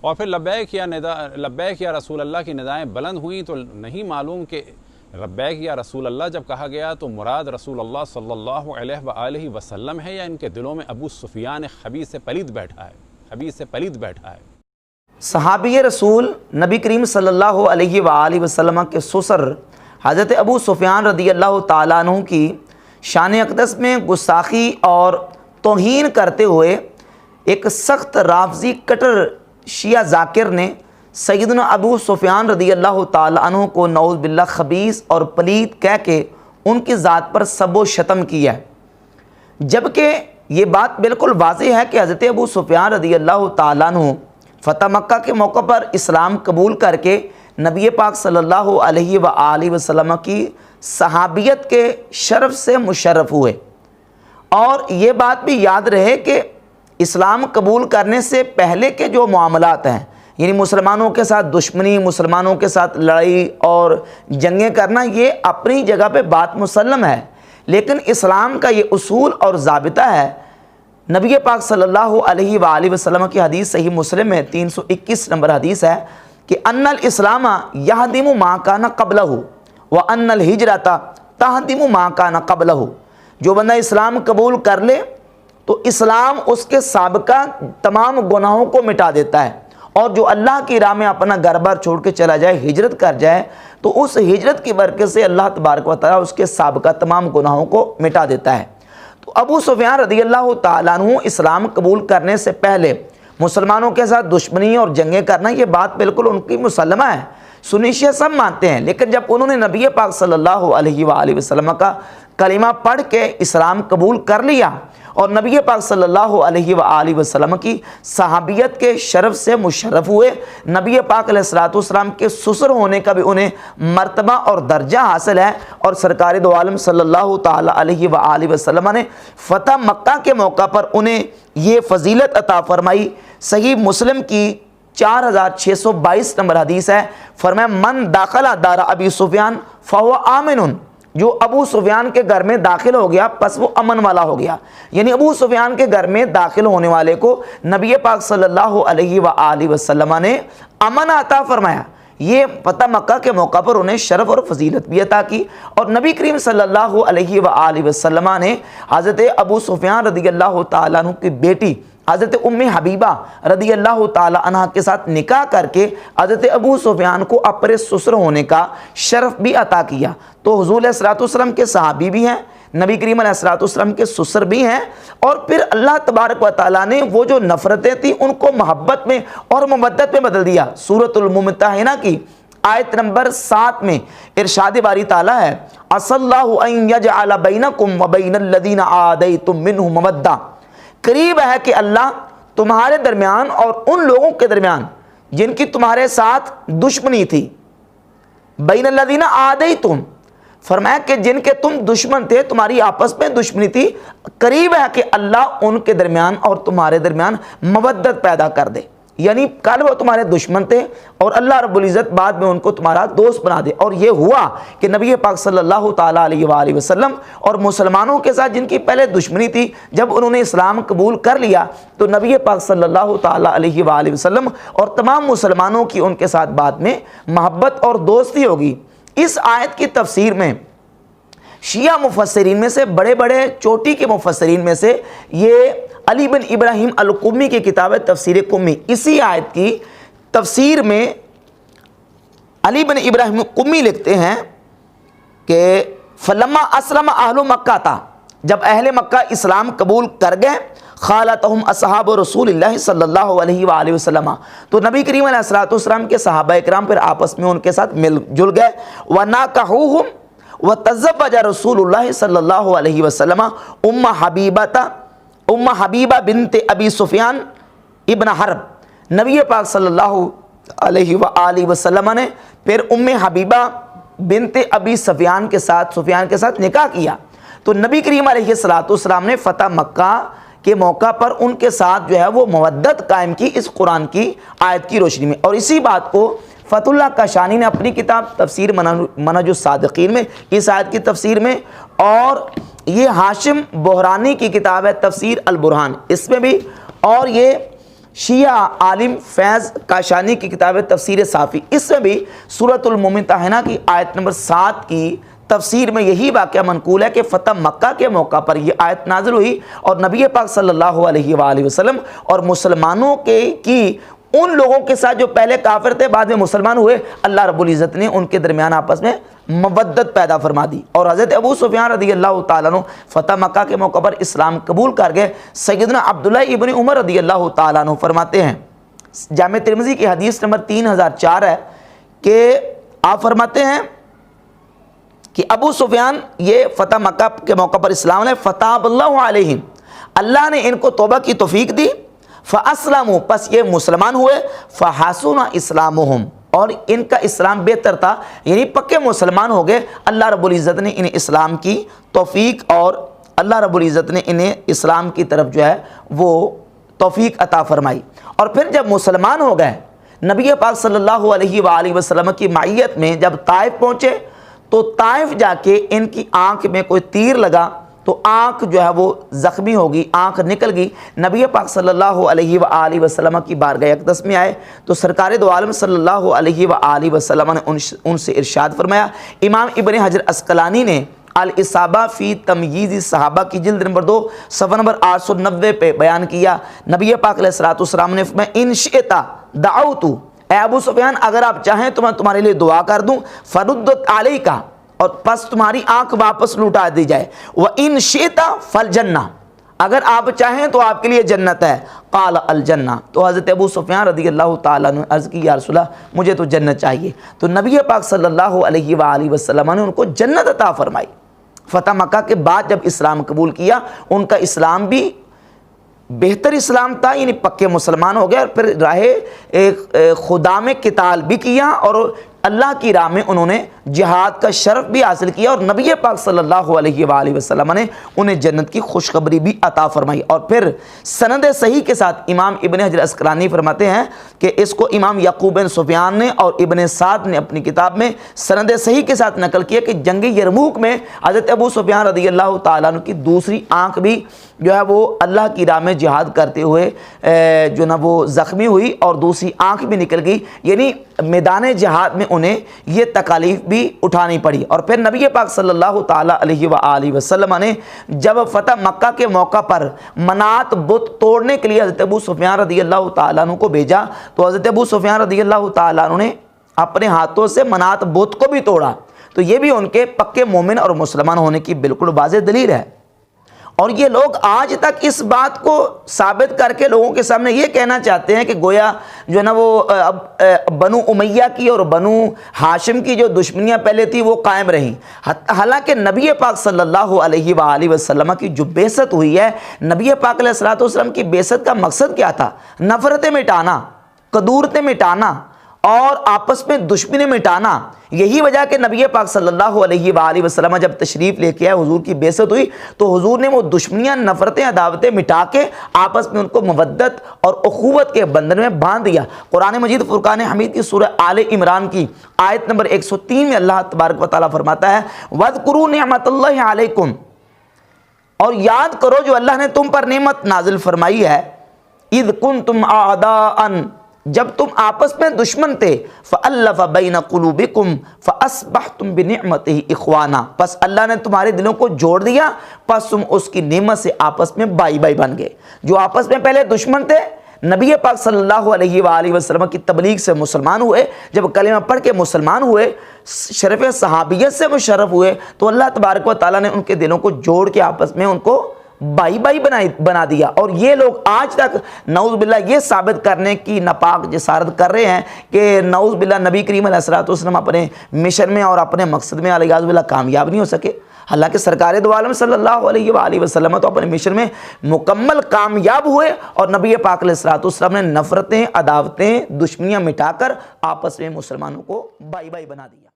اور پھر لبیک یا رسول اللہ کی ندائیں بلند ہوئیں تو نہیں معلوم کہ لبیک یا رسول اللہ جب کہا گیا تو مراد رسول اللہ صلی اللہ علیہ وآلہ وسلم ہے یا ان کے دلوں میں ابو سفیان خبیث پلید بیٹھا ہے؟ صحابی رسول نبی کریم صلی اللہ علیہ وآلہ وسلم کے سسر حضرت ابو سفیان رضی اللہ تعالیٰ عنہ کی شان اقدس میں گستاخی اور توہین کرتے ہوئے ایک سخت رافضی کٹر شیعہ ذاکر نے سیدنا ابو سفیان رضی اللہ تعالیٰ عنہ کو نعوذ باللہ خبیث اور پلید کہہ کے ان کی ذات پر سب و شتم کیا ہے، جبکہ یہ بات بالکل واضح ہے کہ حضرت ابو سفیان رضی اللہ تعالیٰ عنہ فتح مکہ کے موقع پر اسلام قبول کر کے نبی پاک صلی اللہ علیہ وآلہ وسلم کی صحابیت کے شرف سے مشرف ہوئے۔ اور یہ بات بھی یاد رہے کہ اسلام قبول کرنے سے پہلے کے جو معاملات ہیں، یعنی مسلمانوں کے ساتھ دشمنی، مسلمانوں کے ساتھ لڑائی اور جنگیں کرنا، یہ اپنی جگہ پہ بات مسلم ہے، لیکن اسلام کا یہ اصول اور ضابطہ ہے۔ نبی پاک صلی اللہ علیہ وآلہ وسلم کی حدیث صحیح مسلم میں 321 نمبر حدیث ہے کہ ان الاسلام یہدم ما کان قبلہ وان الہجرۃ تہدم ما کان قبلہ۔ جو بندہ اسلام قبول کر لے تو اسلام اس کے سابقہ تمام گناہوں کو مٹا دیتا ہے، اور جو اللہ کی راہ میں اپنا گھر بار چھوڑ کے چلا جائے، ہجرت کر جائے، تو اس ہجرت کی برکت سے اللہ تبارک و تعالیٰ اس کے سابقہ تمام گناہوں کو مٹا دیتا ہے۔ تو ابو سفیان رضی اللہ تعالیٰ عنہ اسلام قبول کرنے سے پہلے مسلمانوں کے ساتھ دشمنی اور جنگیں کرنا، یہ بات بالکل ان کی مسلمہ ہے، سنی شیعہ سب مانتے ہیں۔ لیکن جب انہوں نے نبی پاک صلی اللہ علیہ وآلہ وسلم کا کلمہ پڑھ کے اسلام قبول کر لیا اور نبی پاک صلی اللہ علیہ وآلہ وسلم کی صحابیت کے شرف سے مشرف ہوئے، نبی پاک علیہ الصلوۃ والسلام کے سسر ہونے کا بھی انہیں مرتبہ اور درجہ حاصل ہے، اور سرکار دو عالم صلی اللہ تعالی علیہ وآلہ وسلم نے فتح مکہ کے موقع پر انہیں یہ فضیلت عطا فرمائی۔ صحیح مسلم کی 4622 نمبر حدیث ہے، فرمایا من داخل دار ابی سفیان فہو آمن، جو ابو سفیان کے گھر میں داخل ہو گیا پس وہ امن والا ہو گیا، یعنی ابو سفیان کے گھر میں داخل ہونے والے کو نبی پاک صلی اللہ علیہ وآلہ وسلم نے امن عطا فرمایا۔ یہ فتح مکہ کے موقع پر انہیں شرف اور فضیلت بھی عطا کی، اور نبی کریم صلی اللہ علیہ وآلہ وسلم نے حضرت ابو سفیان رضی اللہ تعالیٰ عنہ کی بیٹی حضرت ام حبیبہ رضی اللہ تعالی عنہ کے ساتھ نکاح کر کے حضرت ابو سفیان کو اپنے سسر ہونے کا شرف بھی عطا کیا۔ تو حضور علیہ الصلوۃ والسلام کے صحابی بھی ہیں، نبی کریم علیہ الصلوۃ والسلام کے سسر بھی ہیں، اور پھر اللہ تبارک و تعالیٰ نے وہ جو نفرتیں تھیں ان کو محبت میں اور مودت میں بدل دیا۔ سورۃ الممتحنہ کی آیت نمبر 7 میں ارشاد باری تعالیٰ ہے عسى الله ان يجعل بينكم وبين الذين عاديتم منهم مودة، قریب ہے کہ اللہ تمہارے درمیان اور ان لوگوں کے درمیان جن کی تمہارے ساتھ دشمنی تھی، بین الذین عادیتم، فرمایا کہ جن کے تم دشمن تھے، تمہاری آپس میں دشمنی تھی، قریب ہے کہ اللہ ان کے درمیان اور تمہارے درمیان مودت پیدا کر دے، یعنی کل وہ تمہارے دشمن تھے اور اللہ رب العزت بعد میں ان کو تمہارا دوست بنا دے۔ اور یہ ہوا کہ نبی پاک صلی اللہ تعالیٰ علیہ وآلہ وسلم اور مسلمانوں کے ساتھ جن کی پہلے دشمنی تھی، جب انہوں نے اسلام قبول کر لیا تو نبی پاک صلی اللہ تعالیٰ علیہ وآلہ وسلم اور تمام مسلمانوں کی ان کے ساتھ بعد میں محبت اور دوستی ہوگی۔ اس آیت کی تفسیر میں شیعہ مفسرین میں سے بڑے بڑے چوٹی کے مفسرین میں سے یہ علی بن ابراہیم القمی کی کتاب ہے تفسیر قمی، اسی آیت کی تفسیر میں علی بن ابراہیم قمی لکھتے ہیں کہ فلما اسلم اہل مکہ تھا، جب اہل مکہ اسلام قبول کر گئے، خالتہم اصحاب رسول اللہ صلی اللہ علیہ وآلہ وسلم، تو نبی کریم علیہ الصلوۃ والسلام کے صحابہ اکرام پھر آپس میں ان کے ساتھ مل جل گئے، وناکحوہم وتزوج رسول اللہ صلی اللہ علیہ وسلم ام حبیبہ بنت ابی سفیان ابن حرب، نبی پاک صلی اللہ علیہ وآلہ وسلم نے پھر ام حبیبہ بنت ابی سفیان کے ساتھ نکاح کیا۔ تو نبی کریم علیہ الصلوۃ والسلام نے فتح مکہ کے موقع پر ان کے ساتھ جو ہے وہ مودت قائم کی اس قرآن کی آیت کی روشنی میں، اور اسی بات کو فتح اللہ کاشانی نے اپنی کتاب تفسیر منہج الصادقین میں اس آیت کی تفسیر میں، اور یہ ہاشم بحرانی کی کتاب ہے تفسیر البرہان، اس میں بھی، اور یہ شیعہ عالم فیض کاشانی کی کتاب تفسیر صافی، اس میں بھی سورۃ الممتحنہ کی آیت نمبر 7 کی تفسیر میں یہی واقعہ منقول ہے کہ فتح مکہ کے موقع پر یہ آیت نازل ہوئی اور نبی پاک صلی اللہ علیہ وآلہ وسلم اور مسلمانوں کی ان لوگوں کے ساتھ جو پہلے کافر تھے بعد میں مسلمان ہوئے، اللہ رب العزت نے ان کے درمیان آپس میں مودت پیدا فرما دی، اور حضرت ابو سفیان رضی اللہ تعالیٰ عنہ فتح مکہ کے موقع پر اسلام قبول کر گئے۔ سیدنا عبداللہ ابن عمر رضی اللہ تعالیٰ عنہ فرماتے ہیں، جامع ترمذی کی حدیث نمبر 3004 ہے کہ آپ فرماتے ہیں کہ ابو سفیان یہ فتح مکہ کے موقع پر اسلام لائے، فتح اللہ علیہم، اللہ نے ان کو توبہ کی توفیق دی، فاسلموا، پس یہ مسلمان ہوئے، فحسن اسلامہم، اور ان کا اسلام بہتر تھا، یعنی پکے مسلمان ہو گئے۔ اللہ رب العزت نے انہیں اسلام کی توفیق اور اللہ رب العزت نے انہیں اسلام کی طرف جو ہے وہ توفیق عطا فرمائی۔ اور پھر جب مسلمان ہو گئے، نبی پاک صلی اللہ علیہ وآلہ وسلم کی معیت میں جب طائف پہنچے تو طائف جا کے ان کی آنکھ میں کوئی تیر لگا تو آنکھ جو ہے وہ زخمی ہوگی، آنکھ نکل گئی۔ نبی پاک صلی اللہ علیہ وآلہ وسلم کی بارگاہ اقدس میں آئے تو سرکار دو عالم صلی اللہ علیہ وآلہ وسلم نے ان سے ارشاد فرمایا۔ امام ابن حجر عسقلانی نے الاصابہ فی تمییز صحابہ کی جلد نمبر 2 صفحہ نمبر 890 پہ بیان کیا، نبی پاک علیہ الصلوۃ والسلام نے فرمایا ان شئت دعوت، اے ابو سفیان اگر آپ چاہیں تو میں تمہارے لیے دعا کر دوں، فردت علیک، اور پس تمہاری آنکھ واپس لوٹا دی جائے، وَإِن شِئْتَ فَالْجَنَّةُ، اگر آپ چاہیں تو آپ کے لیے جنت ہے، قال الجنہ، تو حضرت ابو سفیان رضی اللہ تعالیٰ نے عرض کی یا رسول اللہ مجھے تو جنت چاہیے، تو نبی پاک صلی اللہ علیہ وآلہ وسلم نے ان کو جنت عطا فرمائی۔ فتح مکہ کے بعد جب اسلام قبول کیا، ان کا اسلام بھی بہتر اسلام تھا، یعنی پکے مسلمان ہو گئے، اور پھر راہ خدا میں قتال بھی کیا اور اللہ کی راہ میں انہوں نے جہاد کا شرف بھی حاصل کیا، اور نبی پاک صلی اللہ علیہ وآلہ وسلم نے انہیں جنت کی خوشخبری بھی عطا فرمائی۔ اور پھر سند صحیح کے ساتھ امام ابن حجر عسقلانی فرماتے ہیں کہ اس کو امام یعقوب بن سفیان نے اور ابن سعد نے اپنی کتاب میں سند صحیح کے ساتھ نقل کیا کہ جنگ یرموک میں حضرت ابو سفیان رضی اللہ تعالیٰ عنہ کی دوسری آنکھ بھی جو ہے وہ اللہ کی راہ میں جہاد کرتے ہوئے جو نا وہ زخمی ہوئی اور دوسری آنکھ بھی نکل گئی، یعنی میدان جہاد میں انہیں یہ تکالیف بھی اٹھانی پڑی۔ اور پھر نبی پاک صلی اللہ تعالیٰ علیہ وآلہ وسلم نے جب فتح مکہ کے موقع پر منات بت توڑنے کے لیے حضرت ابو سفیان رضی اللہ تعالیٰ عنہ کو بھیجا تو حضرت ابو سفیان رضی اللہ تعالیٰ عنہ نے اپنے ہاتھوں سے منات بت کو بھی توڑا، تو یہ بھی ان کے پکے مومن اور مسلمان ہونے کی بالکل واضح دلیل ہے۔ اور یہ لوگ آج تک اس بات کو ثابت کر کے لوگوں کے سامنے یہ کہنا چاہتے ہیں کہ گویا جو ہے نا وہ بنو امیہ کی اور بنو ہاشم کی جو دشمنیاں پہلے تھی وہ قائم رہیں، حالانکہ نبی پاک صلی اللہ علیہ وآلہ وسلم کی جو بعثت ہوئی ہے، نبی پاک علیہ الصلوۃ والسلام کی بعثت کا مقصد کیا تھا؟ نفرتیں مٹانا، قدورتیں مٹانا اور آپس میں دشمنی مٹانا۔ یہی وجہ کہ نبی پاک صلی اللہ علیہ وآلہ وسلم جب تشریف لے کے آئے، حضور کی بعثت ہوئی تو حضور نے وہ دشمنیاں، نفرتیں، عداوتیں مٹا کے آپس میں ان کو مودت اور اخوت کے بندھن میں باندھ دیا۔ قرآن مجید فرقان حمید کی سورہ آل عمران کی آیت نمبر 103 میں اللہ تبارک و تعالیٰ فرماتا ہے وَاذْكُرُوا نِعْمَتَ اللَّهِ عَلَيْكُمْ، اور یاد کرو جو اللہ نے تم پر نعمت نازل فرمائی ہے، اِذْ كُنْتُمْ أَعْدَاءً، جب تم آپس میں دشمن تھے، فَأَلَّفَ بَيْنَ قُلُوبِكُمْ فَأَصْبَحْتُمْ بِنِعْمَتِهِ إِخْوَانًا، پس اللہ نے تمہارے دلوں کو جوڑ دیا، پس تم اس کی نعمت سے آپس میں بائی بائی بن گئے۔ جو آپس میں پہلے دشمن تھے، نبی پاک صلی اللہ علیہ وآلہ وسلم کی تبلیغ سے مسلمان ہوئے، جب کلمہ پڑھ کے مسلمان ہوئے، شرف صحابیت سے مشرف ہوئے، تو اللہ تبارک و تعالیٰ نے ان کے دلوں کو جوڑ کے آپس میں ان کو بائی بائی بنا دیا۔ اور یہ لوگ آج تک نعوذ باللہ یہ ثابت کرنے کی ناپاک جسارت کر رہے ہیں کہ نعوذ باللہ نبی کریم علیہ الصلوۃ والسلام اپنے مشن میں اور اپنے مقصد میں علیہ باللہ کامیاب نہیں ہو سکے، حالانکہ سرکار دو عالم صلی اللہ علیہ وآلہ وسلم تو اپنے مشن میں مکمل کامیاب ہوئے، اور نبی پاک علیہ الصلوۃ والسلام نے نفرتیں، عداوتیں، دشمنیاں مٹا کر آپس میں مسلمانوں کو بائی بائی بنا دیا۔